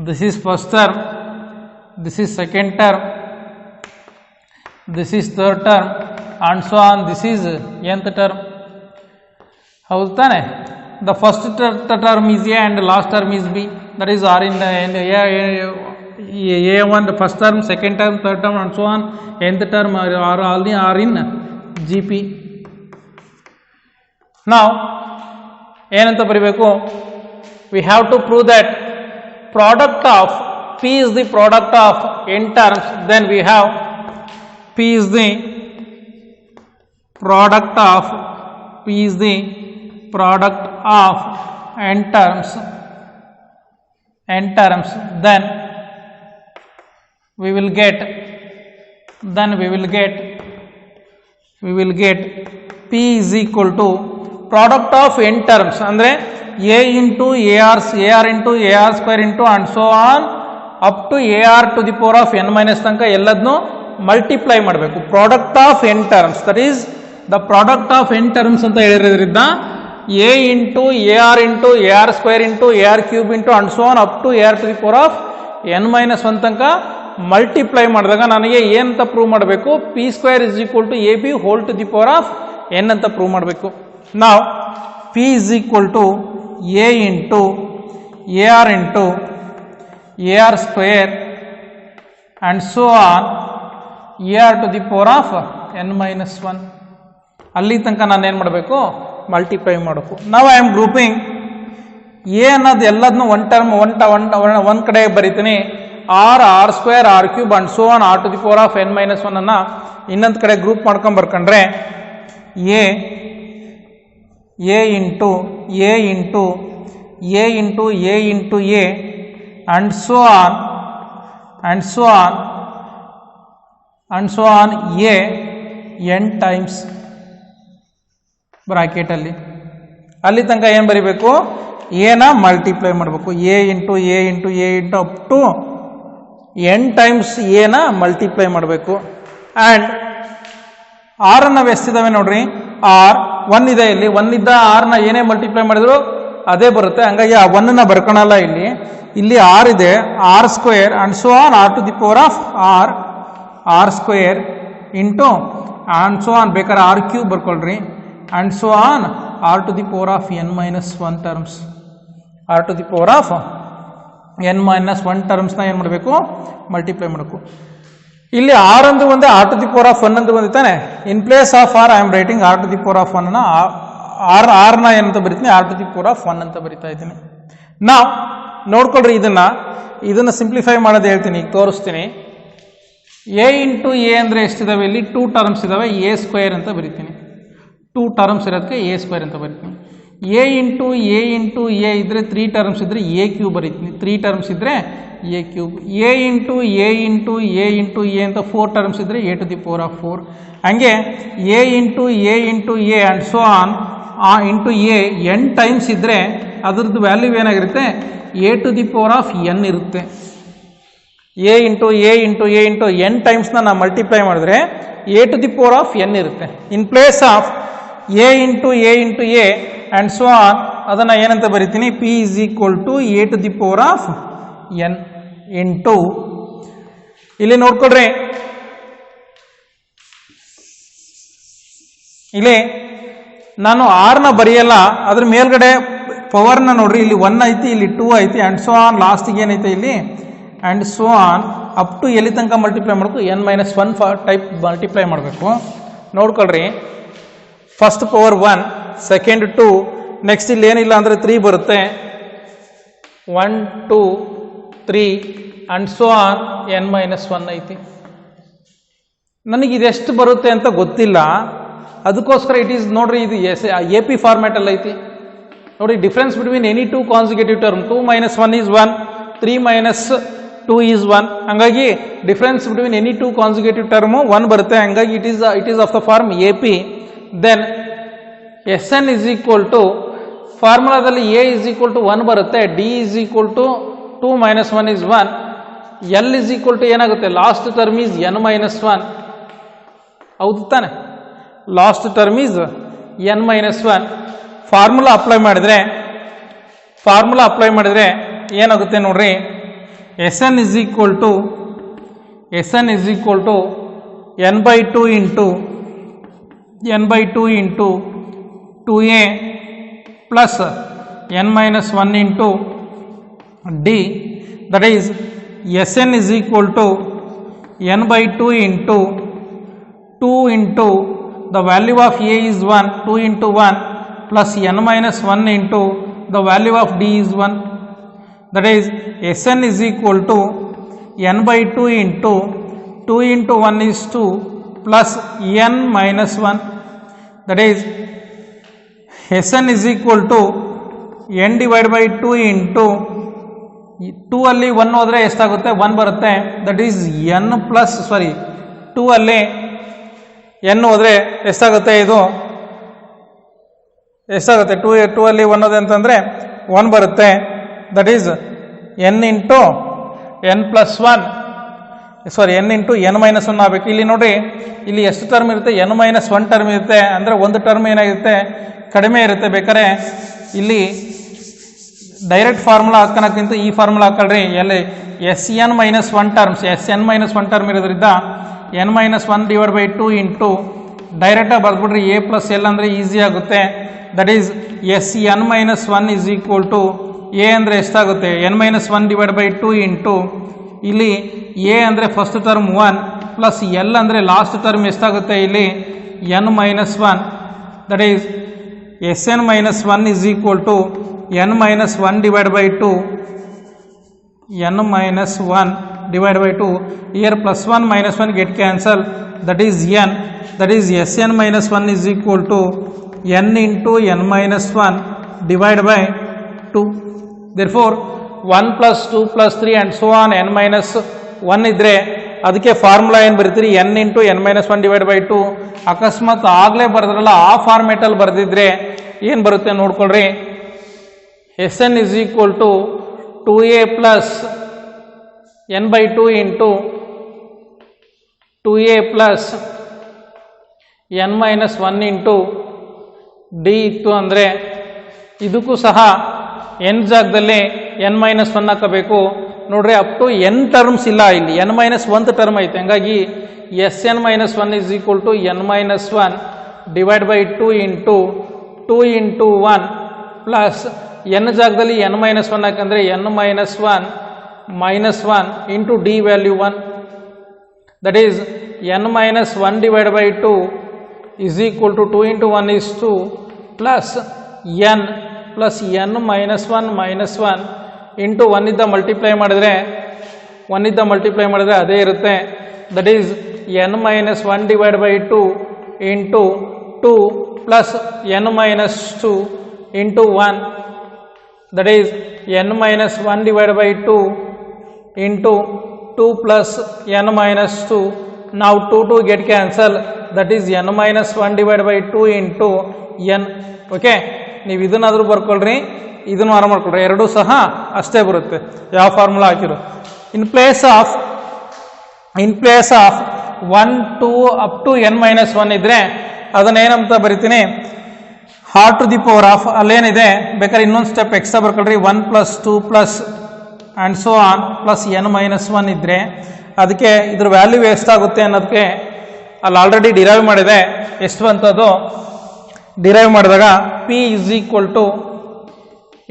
This is first term, this is second term, this is third term, and so on, this is nth term. How's that? The first term is A and last term is B, that is R in A1, the first term, second term, third term, and so on, nth term are all in GP. Now ಏನಂತ ಬರಿಬೇಕು? We have to prove that product of P is the product of n terms, then we have P is the product of n terms, then we will get P is equal to product of n terms ಅಂದ್ರೆ A into AR into AR square into and so on up to AR to the power of n minus ತನಕ ಎಲ್ಲದನ್ನು multiply ಮಾಡಬೇಕು. Product of n terms, that is the product of n terms ಅಂತ ಹೇಳಿರೋದ್ರಿಂದ A into AR square into AR cube into and so on up to AR to the power of n minus 1 ತನಕ multiply ಮಾಡಿದಾಗ ನನಗೆ ಏನಂತ prove ಮಾಡಬೇಕು? P square is equal to AB whole to the power of n ಅಂತ prove ಮಾಡಬೇಕು. Now P is equal to A into AR square and so on AR to the power of n minus 1. ಅಲ್ಲಿ ತನಕ ನಾನು ಏನು ಮಾಡಬೇಕು? Multiply ಮಾಡಬೇಕು. ನಾವು I am grouping A ಅನ್ನೋದು ಎಲ್ಲದನ್ನು ಒಂದು ಕಡೆ ಬರೀತೀನಿ. R square r cube and so on r to the power of n minus 1 ಅನ್ನ ಇನ್ನೊಂದು ಕಡೆ ಗ್ರೂಪ್ ಮಾಡ್ಕೊಂಡು ಬರ್ಕೊಂಡ್ರೆ a into A and so on A n times bracket ಅಲ್ಲಿ ತನಕ ಏನು ಬರೀಬೇಕು? ಎನ ಮಲ್ಟಿಪ್ಲೈ ಮಾಡಬೇಕು. A into up to n times ಎನ ಮಲ್ಟಿಪ್ಲೈ ಮಾಡಬೇಕು. ಆ್ಯಂಡ್ ಆರ್ ನಾವು ಎಷ್ಟಿದ್ದಾವೆ ನೋಡ್ರಿ, ಆರ್ 1 ಇದೆ. ಇಲ್ಲಿ 1 ಇದ್ದ ಆರ್ನ ಏನೇ ಮಲ್ಟಿಪ್ಲೈ ಮಾಡಿದ್ರು ಅದೇ ಬರುತ್ತೆ. ಹಂಗಾಗಿ ಆ 1ನ ಬರ್ಕೊಳಲ್ಲ. ಇಲ್ಲಿ ಆರ್ ಇದೆ, r square and so on r to the power of r square into and so on, ಬೇಕಾದ್ರೆ ಆರ್ ಕ್ಯೂಬ್ ಬರ್ಕೊಳ್ರಿ, and so on r to the power of n minus one terms, r to the power of n minus one ಟರ್ಮ್ಸ್ನ ಏನು ಮಾಡಬೇಕು, multiply ಮಾಡಬೇಕು. ಇಲ್ಲಿ r ಅಂದು ಒಂದೇ, r to the power of one ಅಂತ ಬಂದಿತ್ತಾನೆ. In place of r I am writing r to the power of ಒನ್ನ ಆರ್ನ ಏನಂತ ಬರಿತೀನಿ, r to the power of one ಅಂತ ಬರಿತಾ ಇದ್ದೀನಿ. ನಾವು ನೋಡ್ಕೊಳ್ರಿ, ಇದನ್ನ ಸಿಂಪ್ಲಿಫೈ ಮಾಡೋದು ಹೇಳ್ತೀನಿ, ಈಗ ತೋರಿಸ್ತೀನಿ. ಎ ಇಂಟು ಎ ಅಂದರೆ ಎಷ್ಟಿದಾವೆ, ಇಲ್ಲಿ 2 ಟರ್ಮ್ಸ್ ಇದಾವೆ, ಎ ಸ್ಕ್ವೇರ್ ಅಂತ ಬರಿತೀನಿ. 2 ಟರ್ಮ್ಸ್ ಇರೋದಕ್ಕೆ ಎ ಸ್ಕ್ವೇರ್ ಅಂತ ಬರಿತೀನಿ. ಎ ಇಂಟು ಎ ಇದ್ರೆ 3 ಟರ್ಮ್ಸ್ ಇದ್ರೆ ಎ ಕ್ಯೂಬ್ ಬರೀತೀನಿ, 3 ಟರ್ಮ್ಸ್ ಇದ್ರೆ a cube. A into a ಅಂತ 4 ಟರ್ಮ್ಸ್ ಇದ್ರೆ a to the power of 4. ಹಂಗೆ a into a and so on into a n times ಇದ್ರೆ ಅದ್ರದ್ದು ವ್ಯಾಲ್ಯೂ ಏನಾಗಿರುತ್ತೆ, a to the power of n ಇರುತ್ತೆ. A into n ಟೈಮ್ಸ್ನ ನಾವು multiply ಮಾಡಿದ್ರೆ a to the power of n ಇರುತ್ತೆ. In place of A into a and so on ಅದನ್ನು ಏನಂತ ಬರಿತೀನಿ, p is equal to a to the power of n into, ಇಲ್ಲಿ ನೋಡ್ಕೊಳ್ರಿ, ಇಲ್ಲಿ ನಾನು ಆರ್ನ ಬರೆಯಲ್ಲ, ಅದ್ರ ಮೇಲ್ಗಡೆ ಪವರ್ನ ನೋಡ್ರಿ, ಇಲ್ಲಿ 1 ಐತಿ, ಇಲ್ಲಿ 2 ಐತಿ, ಆ್ಯಂಡ್ ಸೊ ಆನ್ ಲಾಸ್ಟಿಗೆ ಏನೈತೆ ಇಲ್ಲಿ, and so on up to ಎಲ್ಲಿ ತನಕ ಮಲ್ಟಿಪ್ಲೈ ಮಾಡಬೇಕು, ಎನ್ ಮೈನಸ್ 1 ಟೈಪ್ ಮಲ್ಟಿಪ್ಲೈ ಮಾಡಬೇಕು. ನೋಡ್ಕೊಳ್ರಿ, ಫಸ್ಟ್ ಪವರ್ 1, ಸೆಕೆಂಡ್ 2, ನೆಕ್ಸ್ಟ್ ಇಲ್ಲಿ ಏನಿಲ್ಲ ಅಂದರೆ 3 ಬರುತ್ತೆ, 1 2 3 and so on N minus 1 ಐತಿ. ನನಗಿದೆಷ್ಟು ಬರುತ್ತೆ ಅಂತ ಗೊತ್ತಿಲ್ಲ, ಅದಕ್ಕೋಸ್ಕರ ಇಟ್ ಈಸ್ ನೋಡ್ರಿ, ಇದು ಎ ಪಿ ಫಾರ್ಮ್ಯಾಟಲ್ಲಿ ಐತಿ ನೋಡಿ. Difference between any 2 consecutive term, 2 minus 1 is 1, 3 minus 2 is 1. ಹಂಗಾಗಿ difference between any 2 consecutive term 1 ಬರುತ್ತೆ. ಹಂಗಾಗಿ it is of the form A P. Then s n is equal to, ಫಾರ್ಮುಲಾದಲ್ಲಿ a is equal to 1 ಬರುತ್ತೆ, d is equal to 2 minus 1 is 1, l is equal to ಏನಾಗುತ್ತೆ, last term is n minus 1. ಹೌದು ತಾನೆ, last term is n minus 1. Formula apply ಮಾಡಿದ್ರೆ ಏನಾಗುತ್ತೆ ನೋಡ್ರಿ, s n is equal to n by 2 into 2a plus n minus 1 into d, that is s n is equal to n by 2 into 2 into the value of a is 1, 2 into 1 plus n minus 1 into the value of d is 1, that is Sn is equal to n by 2 into 2 into 1 is 2 plus n minus 1, that is Sn is equal to n divided by 2 into 2 ಅಲ್ಲಿ 1 ಹೋದರೆ ಎಷ್ಟಾಗುತ್ತೆ, 1 ಬರುತ್ತೆ, that is n plus 2 ಅಲ್ಲಿ n ಹೋದರೆ ಎಷ್ಟಾಗುತ್ತೆ, ಇದು ಎಷ್ಟಾಗುತ್ತೆ, 2 ಅಲ್ಲಿ 1 ಹೋದೆ ಅಂತಂದರೆ 1 ಬರುತ್ತೆ, that is n into n plus 1, n into n minus 1 ಆಗಬೇಕು. ಇಲ್ಲಿ ನೋಡಿರಿ, ಇಲ್ಲಿ ಎಷ್ಟು ಟರ್ಮ್ ಇರುತ್ತೆ, n ಮೈನಸ್ 1 ಟರ್ಮ್ ಇರುತ್ತೆ, ಅಂದರೆ ಒಂದು ಟರ್ಮ್ ಏನಾಗಿರುತ್ತೆ, ಕಡಿಮೆ ಇರುತ್ತೆ. ಬೇಕಾದ್ರೆ ಇಲ್ಲಿ ಡೈರೆಕ್ಟ್ ಫಾರ್ಮುಲಾ ಹಾಕೋಕ್ಕಿಂತ ಈ ಫಾರ್ಮುಲಾ ಹಾಕೊಳ್ರಿ. ಎಲ್ಲಿ s n minus 1 terms, term ಇರೋದ್ರಿಂದ n minus 1 divide by 2 into ಡೈರೆಕ್ಟಾಗಿ ಬರೆದ್ಬಿಡ್ರಿ, ಎ ಪ್ಲಸ್ ಎಲ್ ಅಂದರೆ ಈಸಿ ಆಗುತ್ತೆ. That is s n minus 1 is equal to a ಅಂದರೆ ಎಷ್ಟಾಗುತ್ತೆ, n minus 1 divide by 2 into ಇಲ್ಲಿ ಎ ಅಂದರೆ ಫಸ್ಟ್ ಟರ್ಮ್ 1 ಪ್ಲಸ್ ಎಲ್ ಅಂದರೆ ಲಾಸ್ಟ್ ಟರ್ಮ್ ಎಷ್ಟಾಗುತ್ತೆ, ಇಲ್ಲಿ n minus 1, that is s n minus 1 is equal to n minus 1 divide by 2, n minus 1 divided by 2, here plus 1 minus 1 get cancel, that is n, that is Sn minus 1 is equal to n into n minus 1 divided by 2. Therefore 1 plus 2 plus 3 and so on n minus 1 ಇದ್ರೆ ಅದಕ್ಕೆ formula ಏನು ಬರೀತೀರಿ, n into n minus 1 divide by 2. ಅಕಸ್ಮಾತ್ ಆಗಲೇ ಬರೆದ್ರಲ್ಲ ಆ ಫಾರ್ಮೇಟಲ್ಲಿ ಬರೆದಿದ್ರೆ ಏನು ಬರುತ್ತೆ ನೋಡ್ಕೊಳ್ರಿ, Sn is equal to 2a plus n by 2 into 2a plus n minus 1 into d ಇತ್ತು ಅಂದರೆ ಇದಕ್ಕೂ ಸಹ n ಜಾಗದಲ್ಲಿ n ಮೈನಸ್ 1 ಹಾಕಬೇಕು. ನೋಡ್ರಿ, ಅಪ್ ಟು n ಟರ್ಮ್ಸ್ ಇಲ್ಲ, ಇಲ್ಲಿ n ಮೈನಸ್ 1 ಟರ್ಮ್ ಐತೆ. ಹಂಗಾಗಿ Sn minus 1 is equal to n minus 1 divided by 2 into 1 plus n ಜಾಗದಲ್ಲಿ n minus 1 ಹಾಕಂದ್ರೆ n minus 1 into d value 1, that is n minus 1 divided by 2 is equal to 2 into 1 is 2 plus n minus 1 into 1 ಇದ್ದ multiply ಮಾಡಿದ್ರೆ ಅದೇ ಇರುತ್ತೆ, that is n minus 1 divided by 2 into 2 plus n minus 2 into 1, that is n minus 1 divided by 2 into 2 plus n minus 2. Now 2 get cancel, that is n minus 1 divided by 2 into n. Okay, ನೀವು ಇದನ್ನಾದರೂ ಬರ್ಕೊಳ್ರಿ, ಇದನ್ನು ಆರಾಮ ಮಾಡ್ಕೊಳ್ರಿ, ಎರಡೂ ಸಹ ಅಷ್ಟೇ ಬರುತ್ತೆ ಯಾವ formula ಹಾಕಿರೋ. In place of 1 2 up to n minus 1 ಇದ್ರೆ ಅದನ್ನೇನಂತ ಬರಿತೀನಿ, r to the power of, ಅಲ್ಲೇನಿದೆ ಬೇಕಾದ್ರೆ ಇನ್ನೊಂದು ಸ್ಟೆಪ್ ಎಕ್ಸ್ಟ್ರಾ ಬರ್ಕೊಳ್ರಿ, 1 plus 2 plus and so on plus n minus 1 ಇದ್ದರೆ ಅದಕ್ಕೆ ಇದ್ರ ವ್ಯಾಲ್ಯೂ ಎಷ್ಟಾಗುತ್ತೆ ಅನ್ನೋದಕ್ಕೆ ಅಲ್ಲಿ ಆಲ್ರೆಡಿ ಡಿರೈವ್ ಮಾಡಿದೆ. ಎಷ್ಟು ಬಂತದ್ದು ಡಿರೈವ್ ಮಾಡಿದಾಗ p is equal to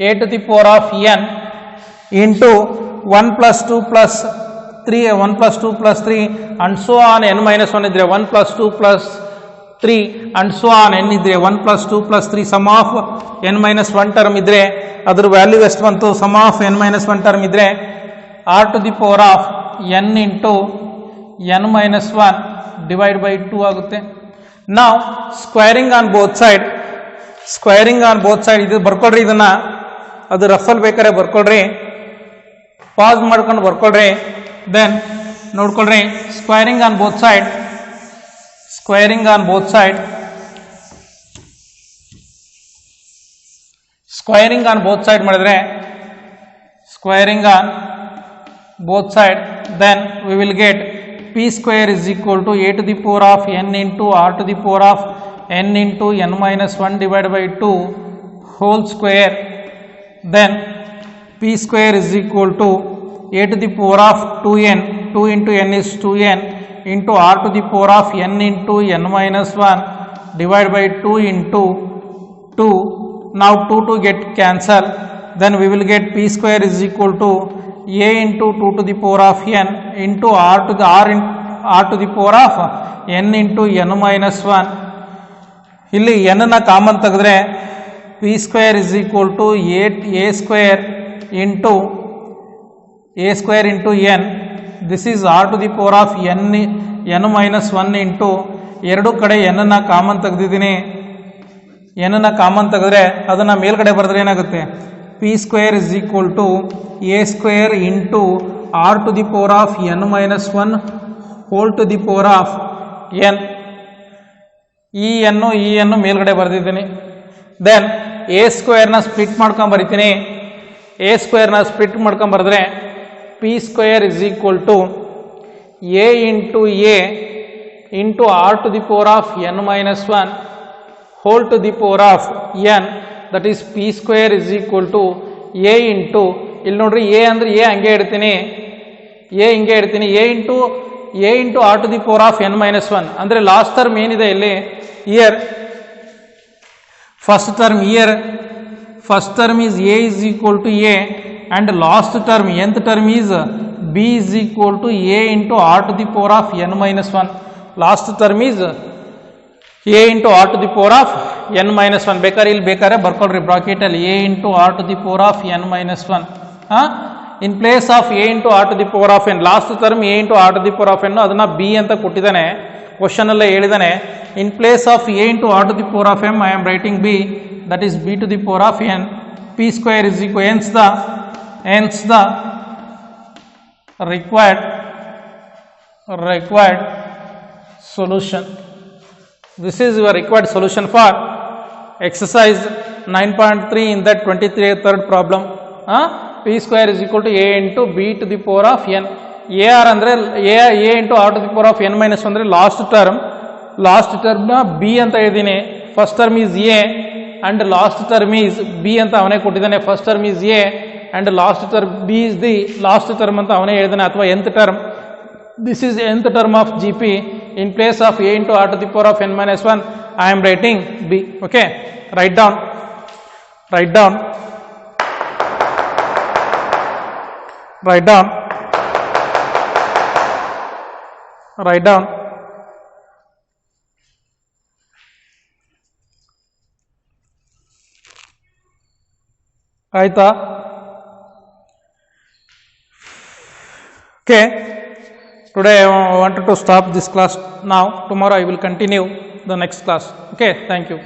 a to the power of n into 1 plus 2 plus 3 1 plus 2 plus 3 and so on n minus 1 ಇದ್ರೆ 1 plus 2 plus 3 and so on n ಇದ್ರೆ 1 plus 2 plus 3 sum of n minus 1 term ಇದ್ರೆ ಅದ್ರ value ಎಷ್ಟು ಬಂತು, sum of n minus 1 term ಇದ್ರೆ r to the power of n into n minus 1 divide by 2 ಆಗುತ್ತೆ. ನಾವು squaring on both side ಇದು ಬರ್ಕೊಳ್ರಿ, ಇದನ್ನ ಅದು ರಫಲ್ ಬೇಕಾದ್ರೆ ಬರ್ಕೊಳ್ರಿ, ಪಾಸ್ ಮಾಡ್ಕೊಂಡು ಬರ್ಕೊಳ್ರಿ, ದೆನ್ ನೋಡ್ಕೊಳ್ರಿ ಸ್ಕ್ವೇರಿಂಗ್ ಆನ್ ಬೋತ್ ಸೈಡ್ ಮಾಡಿದ್ರೆ then we will get p square is equal to a to the power of n into r to the power of n into n minus 1 divided by 2 whole square, then p square is equal to a to the power of 2n, 2 into n is 2n into r to the power of n into n minus 1 divided by 2 into 2. Now 2 get cancel, then we will get p square is equal to a into 2 to the power of n into r to the power of n into n minus 1. ಇಲ್ಲಿ n ನ common ತೆಗೆದ್ರೆ p square is equal to a square into n. This is r to the power of n minus 1 into ಎರಡು ಕಡೆ n ನ common ತೆಗೆದಿದ್ದೀನಿ. n ನ common ತೆಗೆದ್ರೆ ಅದನ್ನ ಮೇಲ್ಗಡೆ ಬರೆದ್ರೆ ಏನಾಗುತ್ತೆ, p square is equal to a square into r to the power of n minus 1 whole to the power of n. ಈ n ಮೇಲ್ಗಡೆ ಬರೆದಿದ್ದೀನಿ. ದೆನ್ a ಸ್ಕ್ವೇರ್ನ ಸ್ಪ್ಲಿಟ್ ಮಾಡ್ಕೊಂಡು ಬರಿತೀನಿ. ಬರೆದ್ರೆ p square is equal to a into r to the power of n minus 1 whole to the power of n, that is p square is equal to a into, ಇಲ್ಲಿ ನೋಡ್ರಿ a ಅಂದ್ರೆ a ಹಂಗೆ ಇಡ್ತೀನಿ, a into r to the power of n minus 1 ಅಂದ್ರೆ last term ಏನಿದೆ ಇಲ್ಲಿ, year first term is a is equal to a and last term nth term is b is equal to a into r to the power of n minus 1. last term is a into r to the power of n minus 1. ಬೇಕಾದ್ರೆ ಬರ್ಕೊಳ್ರಿ bracket ಅಲ್ಲಿ a into r to the power of n minus 1. in place of a into r to the power of n, last term a into r to the power of n ಅದನ್ನ b ಅಂತ ಕೊಟ್ಟಿದ್ದಾನೆ, question ಅಲ್ಲೇ ಹೇಳಿದಾನೆ. in place of a into r to the power of m I am writing b, that is b to the power of n. p square is equal, hence the required solution. This is your required solution for exercise 9.3 in that 23rd problem. p square is equal to a into b to the power of n. ar ಅಂದ್ರೆ a into r to the power of n minus 1 ಅಂದ್ರೆ last term ನ b ಅಂತ ಹೇಳಿದ್ದೀನಿ. First term is a and last term is b ಅಂತ ಅವನೇ ಕೊಟ್ಟಿದ್ದಾನೆ. First term is a and last term b is the last term ಅಂತ ಅವನೇ ಹೇಳಿದ್ದಾನೆ, ಅಥವಾ nth term this is nth term of GP. In place of a into r to the power of n minus 1, I am writing b. Okay, write down, write down, write down, write down. ಆಯ್ತಾ? Okay, today I wanted to stop this class now. Tomorrow I will continue the next class. Okay, thank you.